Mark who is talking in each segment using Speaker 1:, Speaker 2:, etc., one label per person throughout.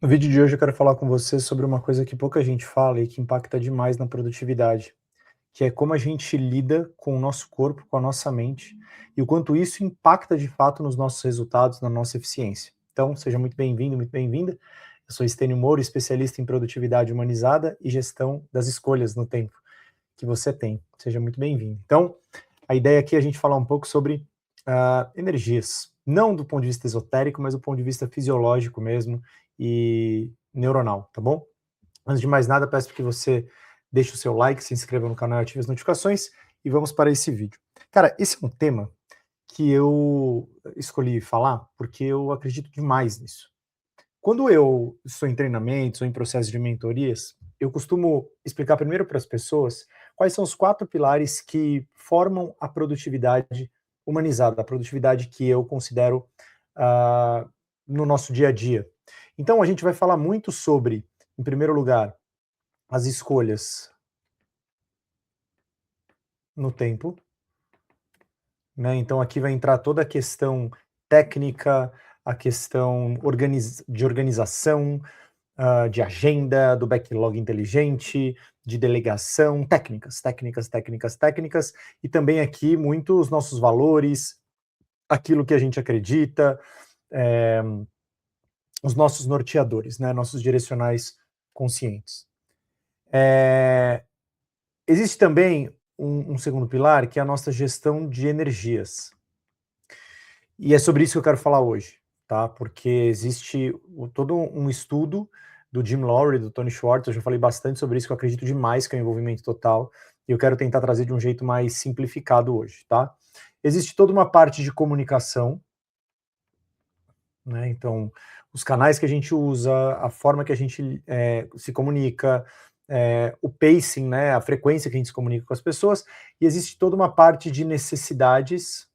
Speaker 1: No vídeo de hoje eu quero falar com você sobre uma coisa que pouca gente fala e que impacta demais na produtividade, que é como a gente lida com o nosso corpo, com a nossa mente e o quanto isso impacta de fato nos nossos resultados, na nossa eficiência. Então, seja muito bem-vindo, muito bem-vinda. Eu sou Estênio Moro, especialista em produtividade humanizada e gestão das escolhas no tempo que você tem. Seja muito bem-vindo. Então, a ideia aqui é a gente falar um pouco sobre energias, não do ponto de vista esotérico, mas do ponto de vista fisiológico mesmo e neuronal, tá bom? Antes de mais nada, peço que você deixe o seu like, se inscreva no canal e ative as notificações e vamos para esse vídeo. Cara, esse é um tema que eu escolhi falar porque eu acredito demais nisso. Quando eu estou em treinamentos ou em processos de mentorias, eu costumo explicar primeiro para as pessoas quais são os 4 pilares que formam a produtividade humanizada, a produtividade que eu considero no nosso dia a dia. Então, a gente vai falar muito sobre, em primeiro lugar, as escolhas no tempo, né? Então, aqui vai entrar toda a questão técnica, a questão de organização, de agenda, do backlog inteligente, de delegação, técnicas, e também aqui muito os nossos valores, aquilo que a gente acredita, é, os nossos norteadores, né, nossos direcionais conscientes. Existe também um segundo pilar, que é a nossa gestão de energias. E é sobre isso que eu quero falar hoje, tá? Porque existe todo um estudo do Jim Lowery, do Tony Schwartz, eu já falei bastante sobre isso, que eu acredito demais que é o envolvimento total, e eu quero tentar trazer de um jeito mais simplificado hoje, tá? Existe toda uma parte de comunicação, né? Então, os canais que a gente usa, a forma que a gente se comunica, o pacing, né? A frequência que a gente se comunica com as pessoas, e existe toda uma parte de necessidades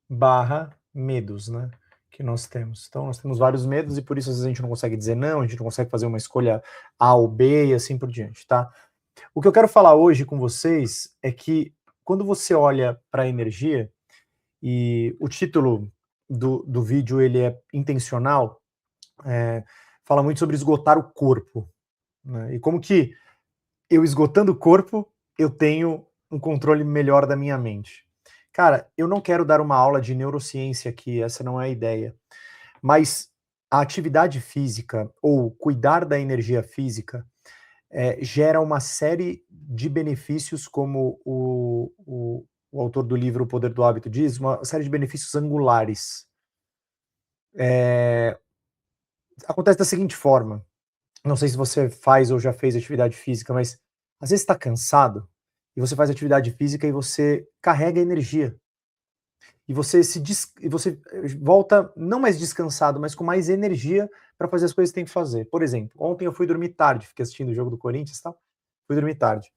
Speaker 1: barra medos, né, que nós temos. Então nós temos vários medos e por isso às vezes a gente não consegue dizer não, a gente não consegue fazer uma escolha A ou B e assim por diante, tá? O que eu quero falar hoje com vocês é que quando você olha para a energia, e o título do vídeo ele é intencional, fala muito sobre esgotar o corpo, né, e como que eu esgotando o corpo, eu tenho um controle melhor da minha mente. Cara, eu não quero dar uma aula de neurociência aqui, essa não é a ideia. Mas a atividade física ou cuidar da energia física gera uma série de benefícios, como o autor do livro O Poder do Hábito diz, uma série de benefícios angulares. Acontece da seguinte forma, não sei se você faz ou já fez atividade física, mas às vezes está cansado e você faz atividade física e você carrega energia. E você volta não mais descansado, mas com mais energia para fazer as coisas que tem que fazer. Por exemplo, ontem eu fui dormir tarde, fiquei assistindo o jogo do Corinthians e tal, fui dormir tarde.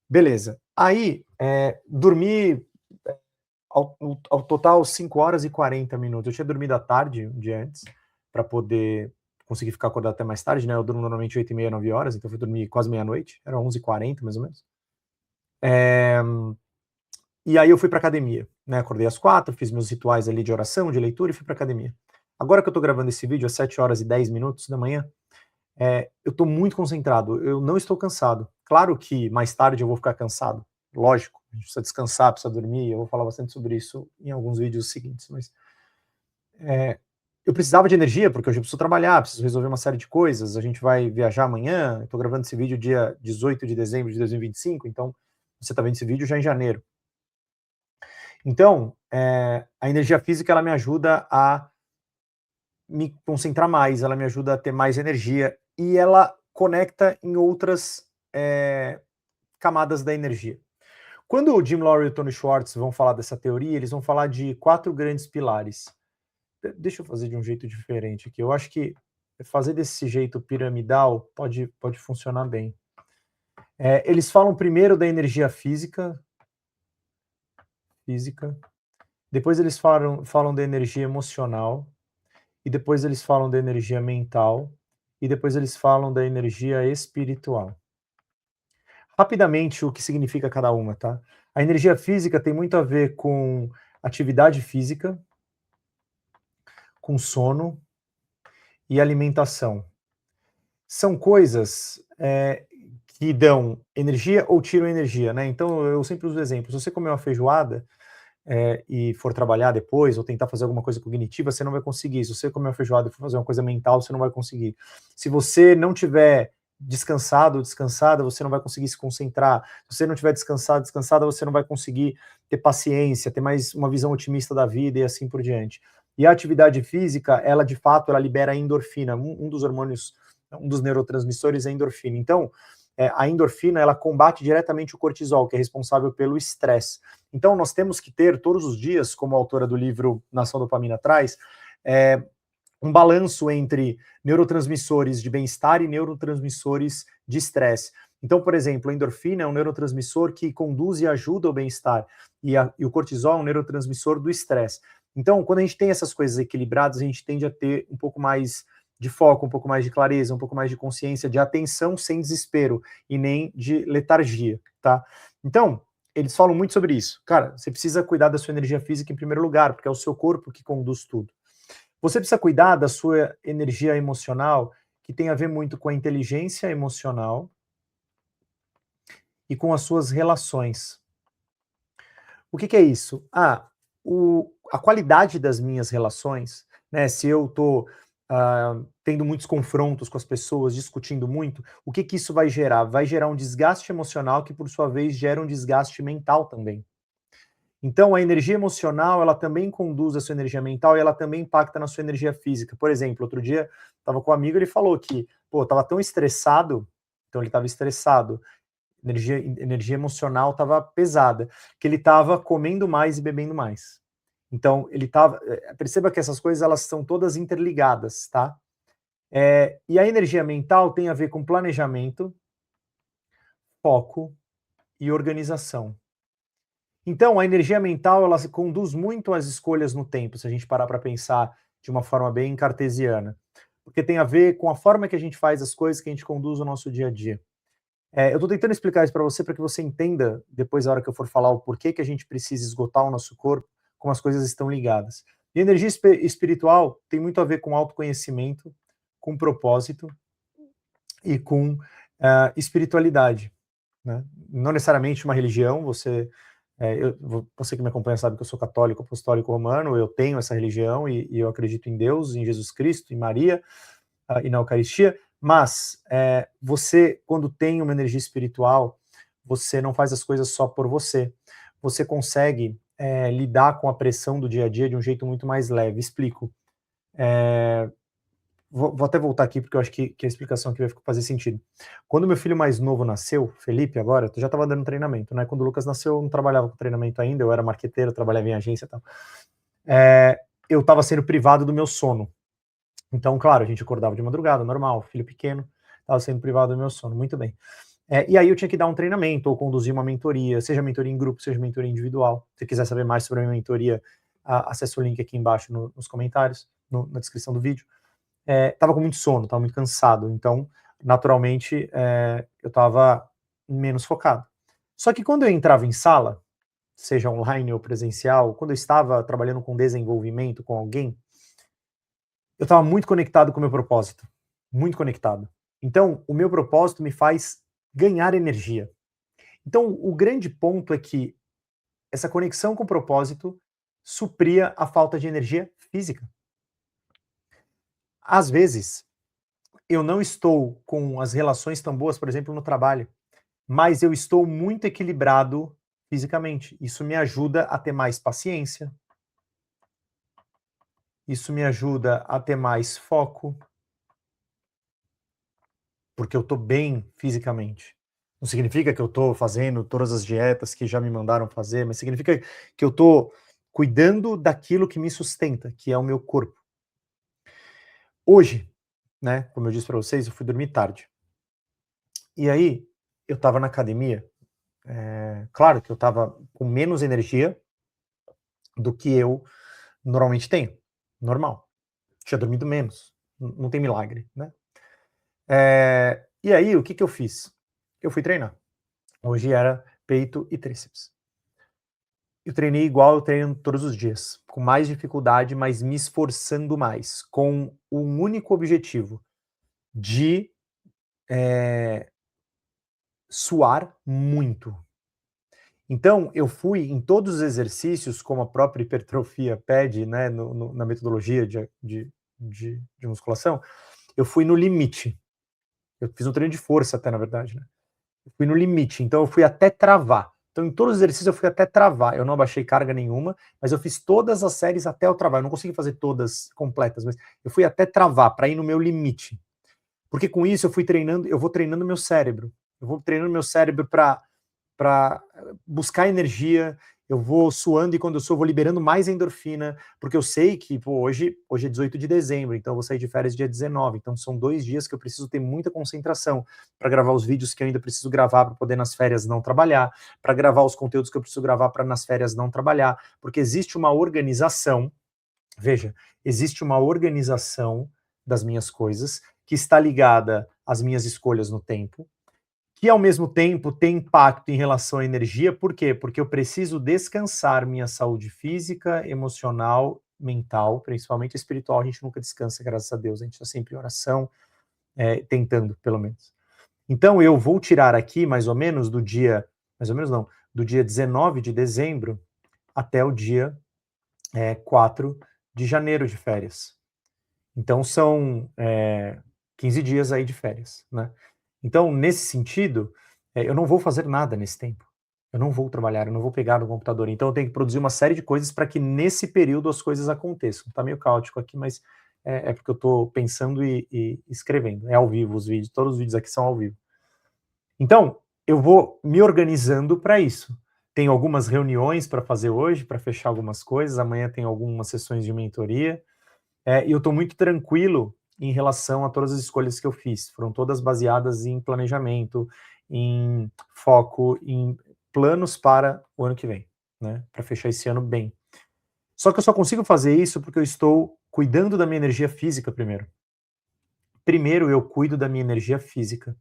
Speaker 1: Beleza. Aí, dormi ao total 5 horas e 40 minutos. Eu tinha dormido à tarde, um dia antes, para poder conseguir ficar acordado até mais tarde, né? Eu durmo normalmente 8h30, 9 horas, então eu fui dormir quase meia-noite, era 11h40 mais ou menos. E aí eu fui para academia, né? Acordei às 4, fiz meus rituais ali de oração, de leitura e fui para academia. Agora que eu tô gravando esse vídeo às 7 horas e 10 minutos da manhã, eu tô muito concentrado, eu não estou cansado. Claro que mais tarde eu vou ficar cansado, lógico, a gente precisa descansar, precisa dormir, eu vou falar bastante sobre isso em alguns vídeos seguintes, mas eu precisava de energia, porque hoje eu preciso trabalhar, preciso resolver uma série de coisas, a gente vai viajar amanhã, eu tô gravando esse vídeo dia 18 de dezembro de 2025, então você tá vendo esse vídeo já em janeiro. Então, a energia física ela me ajuda a me concentrar mais, ela me ajuda a ter mais energia e ela conecta em outras camadas da energia. Quando o Jim Lowery e o Tony Schwartz vão falar dessa teoria, eles vão falar de 4 grandes pilares. Deixa eu fazer de um jeito diferente aqui. Eu acho que fazer desse jeito piramidal pode funcionar bem. Eles falam primeiro da energia física, depois eles falam da energia emocional, e depois eles falam da energia mental, e depois eles falam da energia espiritual. Rapidamente, o que significa cada uma, tá? A energia física tem muito a ver com atividade física, com sono, e alimentação são coisas que dão energia ou tiram energia, né? Então eu sempre uso o exemplo: se você comer uma feijoada e for trabalhar depois, ou tentar fazer alguma coisa cognitiva, você não vai conseguir. Se você comer uma feijoada e for fazer uma coisa mental, você não vai conseguir. Se você não tiver descansado ou descansada, você não vai conseguir se concentrar. Se você não tiver descansado, descansada, você não vai conseguir ter paciência, ter mais uma visão otimista da vida e assim por diante. E a atividade física, ela de fato, ela libera a endorfina, um dos hormônios, um dos neurotransmissores é a endorfina. Então, a endorfina, ela combate diretamente o cortisol, que é responsável pelo estresse. Então, nós temos que ter todos os dias, como a autora do livro Nação Dopamina traz, um balanço entre neurotransmissores de bem-estar e neurotransmissores de estresse. Então, por exemplo, a endorfina é um neurotransmissor que conduz e ajuda o bem-estar, e o cortisol é um neurotransmissor do estresse. Então, quando a gente tem essas coisas equilibradas, a gente tende a ter um pouco mais de foco, um pouco mais de clareza, um pouco mais de consciência, de atenção sem desespero e nem de letargia, tá? Então, eles falam muito sobre isso. Cara, você precisa cuidar da sua energia física em primeiro lugar, porque é o seu corpo que conduz tudo. Você precisa cuidar da sua energia emocional, que tem a ver muito com a inteligência emocional e com as suas relações. O que é isso? A qualidade das minhas relações, né? Se eu estou tendo muitos confrontos com as pessoas, discutindo muito, o que isso vai gerar? Vai gerar um desgaste emocional que, por sua vez, gera um desgaste mental também. Então, a energia emocional, ela também conduz a sua energia mental e ela também impacta na sua energia física. Por exemplo, outro dia, estava com um amigo, ele falou que, pô, estava tão estressado, então ele estava estressado, energia emocional estava pesada, que ele estava comendo mais e bebendo mais. Então, ele estava... Perceba que essas coisas, elas são todas interligadas, tá? E a energia mental tem a ver com planejamento, foco e organização. Então, a energia mental, ela se conduz muito às escolhas no tempo, se a gente parar para pensar de uma forma bem cartesiana. Porque tem a ver com a forma que a gente faz as coisas, que a gente conduz o nosso dia a dia. Eu estou tentando explicar isso para que você entenda, depois, a hora que eu for falar o porquê que a gente precisa esgotar o nosso corpo, como as coisas estão ligadas. E a energia espiritual tem muito a ver com autoconhecimento, com propósito e com espiritualidade, né? Não necessariamente uma religião, você que me acompanha sabe que eu sou católico, apostólico romano, eu tenho essa religião e eu acredito em Deus, em Jesus Cristo, em Maria e na Eucaristia, mas você, quando tem uma energia espiritual, você não faz as coisas só por você. Você consegue lidar com a pressão do dia a dia de um jeito muito mais leve. Explico. Vou até voltar aqui, porque eu acho que a explicação aqui vai fazer sentido. Quando meu filho mais novo nasceu, Felipe, agora, eu já estava dando treinamento, né? Quando o Lucas nasceu, eu não trabalhava com treinamento ainda, eu era marqueteiro, trabalhava em agência e tal. Eu estava sendo privado do meu sono. Então, claro, a gente acordava de madrugada, normal, filho pequeno, estava sendo privado do meu sono, muito bem. E aí eu tinha que dar um treinamento ou conduzir uma mentoria, seja mentoria em grupo, seja mentoria individual. Se quiser saber mais sobre a minha mentoria, acesse o link aqui embaixo nos comentários, na descrição do vídeo. Tava com muito sono, tava muito cansado, então, naturalmente, eu tava menos focado. Só que quando eu entrava em sala, seja online ou presencial, quando eu estava trabalhando com desenvolvimento com alguém, eu estava muito conectado com o meu propósito, muito conectado. Então, o meu propósito me faz ganhar energia. Então, o grande ponto é que essa conexão com o propósito supria a falta de energia física. Às vezes, eu não estou com as relações tão boas, por exemplo, no trabalho, mas eu estou muito equilibrado fisicamente. Isso me ajuda a ter mais paciência, isso me ajuda a ter mais foco, porque eu estou bem fisicamente. Não significa que eu estou fazendo todas as dietas que já me mandaram fazer, mas significa que eu estou cuidando daquilo que me sustenta, que é o meu corpo. Hoje, né, como eu disse para vocês, eu fui dormir tarde. E aí, eu estava na academia, claro que eu estava com menos energia do que eu normalmente tenho, normal. Tinha dormido menos, não tem milagre, né? E aí, o que eu fiz? Eu fui treinar. Hoje era peito e tríceps. Eu treinei igual eu treino todos os dias, com mais dificuldade, mas me esforçando mais, com um único objetivo, de suar muito. Então, eu fui em todos os exercícios, como a própria hipertrofia pede, né, na metodologia de musculação, eu fui no limite. Eu fiz um treino de força até, na verdade, né? Eu fui no limite, então eu fui até travar. Então, em todos os exercícios eu fui até travar. Eu não abaixei carga nenhuma, mas eu fiz todas as séries até eu travar. Eu não consegui fazer todas completas, mas eu fui até travar, para ir no meu limite. Porque com isso eu fui treinando, eu vou treinando meu cérebro. Eu vou treinando meu cérebro para buscar energia, eu vou suando e quando eu suo eu vou liberando mais endorfina, porque eu sei que pô, hoje é 18 de dezembro, então eu vou sair de férias dia 19, então são 2 dias que eu preciso ter muita concentração para gravar os vídeos que eu ainda preciso gravar para poder nas férias não trabalhar, para gravar os conteúdos que eu preciso gravar para nas férias não trabalhar, porque existe uma organização, veja, existe uma organização das minhas coisas que está ligada às minhas escolhas no tempo, que ao mesmo tempo tem impacto em relação à energia, por quê? Porque eu preciso descansar minha saúde física, emocional, mental, principalmente espiritual, a gente nunca descansa, graças a Deus, a gente está sempre em oração, tentando, pelo menos. Então eu vou tirar aqui, mais ou menos, mais ou menos não, do dia 19 de dezembro até o dia 4 de janeiro de férias. Então são 15 dias aí de férias, né? Então, nesse sentido, eu não vou fazer nada nesse tempo. Eu não vou trabalhar, eu não vou pegar no computador. Então, eu tenho que produzir uma série de coisas para que nesse período as coisas aconteçam. Tá meio caótico aqui, mas é porque eu estou pensando e escrevendo. É ao vivo os vídeos, todos os vídeos aqui são ao vivo. Então, eu vou me organizando para isso. Tenho algumas reuniões para fazer hoje, para fechar algumas coisas. Amanhã tem algumas sessões de mentoria. E eu estou muito tranquilo em relação a todas as escolhas que eu fiz. Foram todas baseadas em planejamento, em foco, em planos para o ano que vem, né? Para fechar esse ano bem. Só que eu só consigo fazer isso porque eu estou cuidando da minha energia física primeiro. Primeiro eu cuido da minha energia física.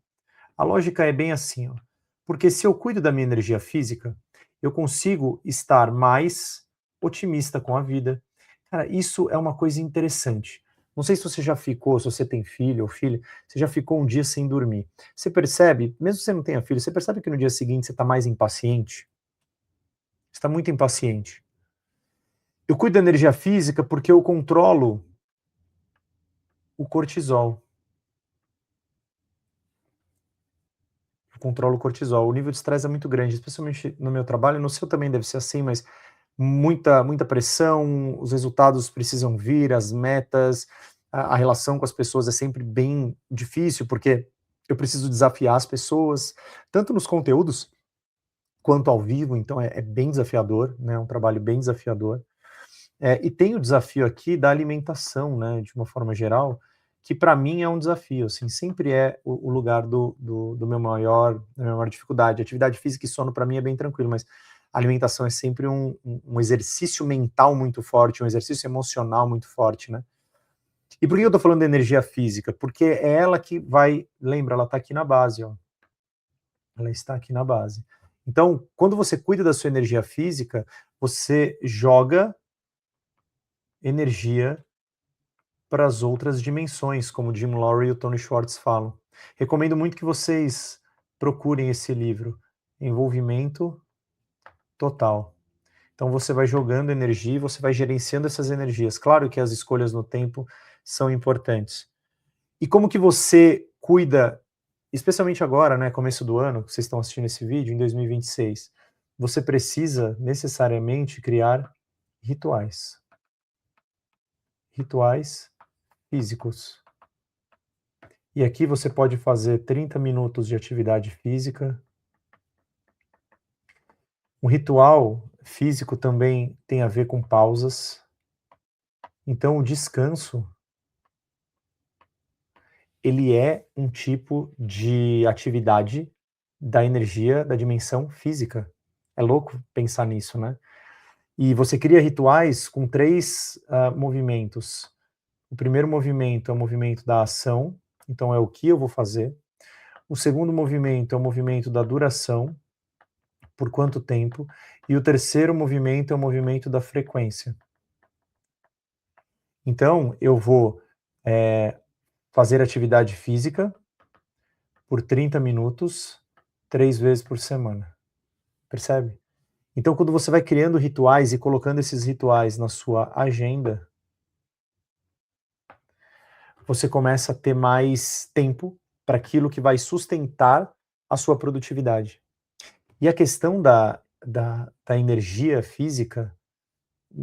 Speaker 1: A lógica é bem assim, ó. Porque se eu cuido da minha energia física, eu consigo estar mais otimista com a vida. Cara, isso é uma coisa interessante. Não sei se você já ficou, se você tem filho ou filha, você já ficou um dia sem dormir. Você percebe, mesmo que você não tenha filho, você percebe que no dia seguinte você está mais impaciente? Você está muito impaciente. Eu cuido da energia física porque eu controlo o cortisol. Eu controlo o cortisol. O nível de estresse é muito grande, especialmente no meu trabalho. No seu também deve ser assim, mas muita pressão, os resultados precisam vir, as metas, a relação com as pessoas é sempre bem difícil, porque eu preciso desafiar as pessoas, tanto nos conteúdos quanto ao vivo, então é bem desafiador, né, é um trabalho bem desafiador. E tem o desafio aqui da alimentação, né, de uma forma geral, que para mim é um desafio, assim, sempre é o lugar da minha maior dificuldade. Atividade física e sono para mim é bem tranquilo, mas a alimentação é sempre um exercício mental muito forte, um exercício emocional muito forte, né. E por que eu tô falando da energia física? Porque é ela que vai, lembra, ela tá aqui na base, ó. Ela está aqui na base. Então, quando você cuida da sua energia física, você joga energia para as outras dimensões, como o Jim Lowery e o Tony Schwartz falam. Recomendo muito que vocês procurem esse livro, Envolvimento Total. Então você vai jogando energia e você vai gerenciando essas energias. Claro que as escolhas no tempo são importantes. E como que você cuida, especialmente agora, né, começo do ano, que vocês estão assistindo esse vídeo, em 2026, você precisa necessariamente criar rituais. Rituais físicos. E aqui você pode fazer 30 minutos de atividade física. Um ritual físico também tem a ver com pausas. Então, o descanso, ele é um tipo de atividade da energia da dimensão física. É louco pensar nisso, né? E você cria rituais com 3 movimentos. O primeiro movimento é o movimento da ação, então é o que eu vou fazer. O segundo movimento é o movimento da duração, por quanto tempo, E o terceiro movimento é o movimento da frequência. Então, eu vou fazer atividade física por 30 minutos, 3 vezes por semana. Percebe? Então, quando você vai criando rituais e colocando esses rituais na sua agenda, você começa a ter mais tempo para aquilo que vai sustentar a sua produtividade. E a questão da energia física,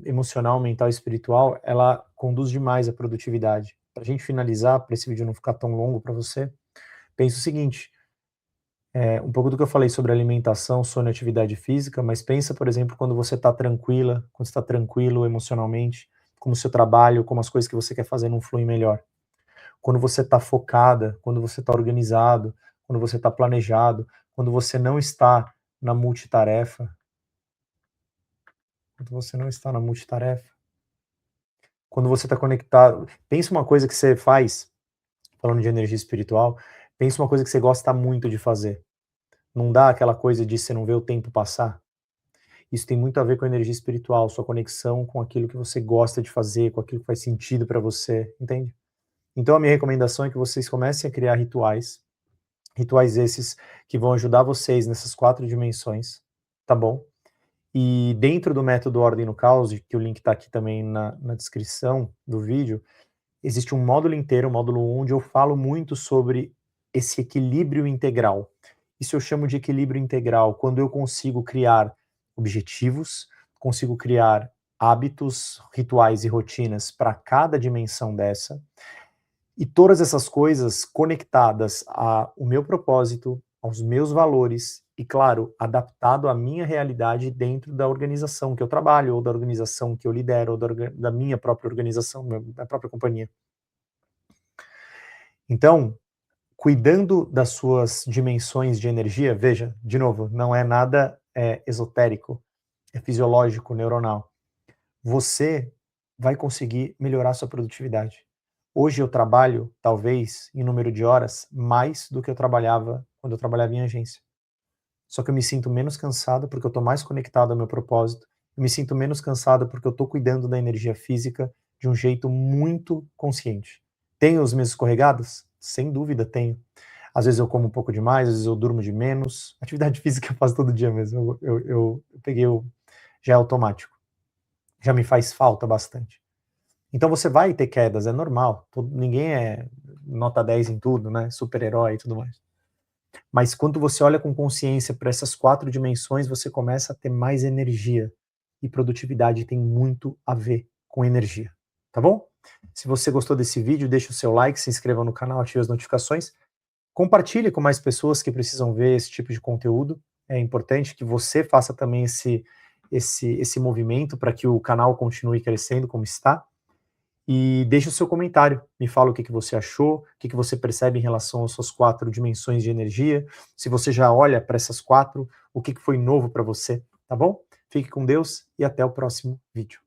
Speaker 1: emocional, mental e espiritual, ela conduz demais a produtividade. Para a gente finalizar, para esse vídeo não ficar tão longo para você, pensa o seguinte, um pouco do que eu falei sobre alimentação, sono e atividade física, mas pensa, por exemplo, quando você está tranquila, quando está tranquilo emocionalmente, como o seu trabalho, como as coisas que você quer fazer não fluem melhor. Quando você está focada, quando você está organizado, quando você está planejado, quando você não está na multitarefa, quando você está conectado, pensa uma coisa que você faz, falando de energia espiritual, pensa uma coisa que você gosta muito de fazer. Não dá aquela coisa de você não ver o tempo passar? Isso tem muito a ver com a energia espiritual, sua conexão com aquilo que você gosta de fazer, com aquilo que faz sentido para você, entende? Então a minha recomendação é que vocês comecem a criar rituais esses que vão ajudar vocês nessas 4 dimensões, tá bom? E dentro do método Ordem no Caos, que o link está aqui também na descrição do vídeo, existe um módulo inteiro, um módulo 1, onde eu falo muito sobre esse equilíbrio integral. Isso eu chamo de equilíbrio integral, quando eu consigo criar objetivos, consigo criar hábitos, rituais e rotinas para cada dimensão dessa, e todas essas coisas conectadas ao meu propósito, aos meus valores e, claro, adaptado à minha realidade dentro da organização que eu trabalho, ou da organização que eu lidero, ou da minha própria organização, da própria companhia. Então, cuidando das suas dimensões de energia, veja, de novo, não é nada esotérico, é fisiológico, neuronal. Você vai conseguir melhorar sua produtividade. Hoje eu trabalho, talvez, em número de horas, mais do que eu trabalhava quando eu trabalhava em agência. Só que eu me sinto menos cansado porque eu estou mais conectado ao meu propósito, eu me sinto menos cansado porque eu estou cuidando da energia física de um jeito muito consciente. Tenho os meus escorregados? Sem dúvida tenho. Às vezes eu como um pouco demais, às vezes eu durmo de menos. Atividade física eu faço todo dia mesmo, eu peguei já é automático. Já me faz falta bastante. Então você vai ter quedas, é normal. Ninguém é nota 10 em tudo, né? Super-herói e tudo mais. Mas quando você olha com consciência para essas 4 dimensões, você começa a ter mais energia. E produtividade tem muito a ver com energia. Tá bom? Se você gostou desse vídeo, deixa o seu like, se inscreva no canal, ative as notificações. Compartilhe com mais pessoas que precisam ver esse tipo de conteúdo. É importante que você faça também esse movimento para que o canal continue crescendo como está. E deixe o seu comentário, me fala o que você achou, o que você percebe em relação às suas 4 dimensões de energia, se você já olha para essas 4, o que foi novo para você, tá bom? Fique com Deus e até o próximo vídeo.